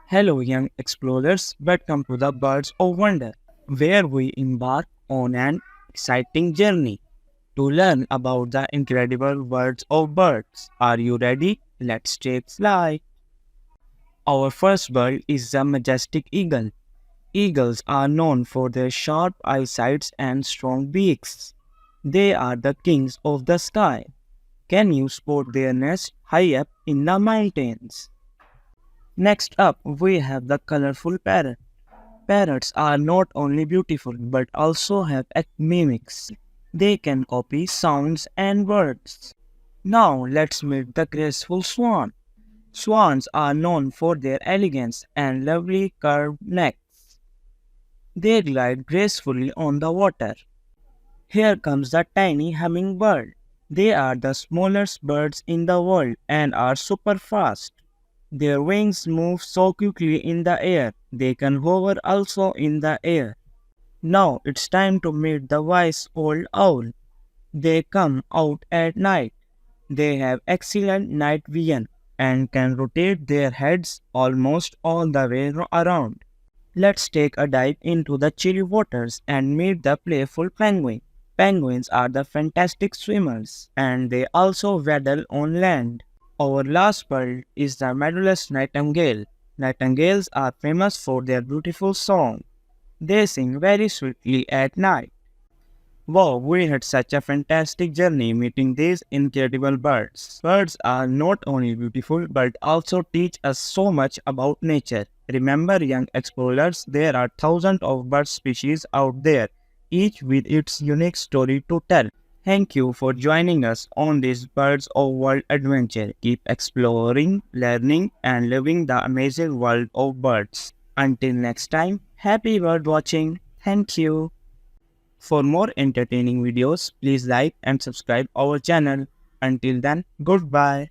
Hello, young explorers. Welcome to the Birds of Wonder, where we embark on an exciting journey to learn about the incredible worlds of birds. Are you ready? Let's take flight. Our first bird is the majestic eagle. Eagles are known for their sharp eyesight and strong beaks. They are the kings of the sky. Can you spot their nest high up in the mountains? Next up, we have the colorful parrot. Parrots are not only beautiful but also have mimics. They can copy sounds and words. Now let's meet the graceful swan. Swans are known for their elegance and lovely curved necks. They glide gracefully on the water. Here comes the tiny hummingbird. They are the smallest birds in the world and are super fast. Their wings move so quickly in the air, they can hover also in the air. Now it's time to meet the wise old owl. They come out at night. They have excellent night vision and can rotate their heads almost all the way around. Let's take a dive into the chilly waters and meet the playful penguin. Penguins are the fantastic swimmers and they also waddle on land. Our last bird is the meadowlark nightingale. Nightingales are famous for their beautiful song. They sing very sweetly at night. Wow, we had such a fantastic journey meeting these incredible birds. Birds are not only beautiful but also teach us so much about nature. Remember, young explorers, there are thousands of bird species out there, each with its unique story to tell. Thank you for joining us on this Birds of World adventure. Keep exploring, learning, and living the amazing world of birds. Until next time, happy bird watching. Thank you. For more entertaining videos, please like and subscribe our channel. Until then, goodbye.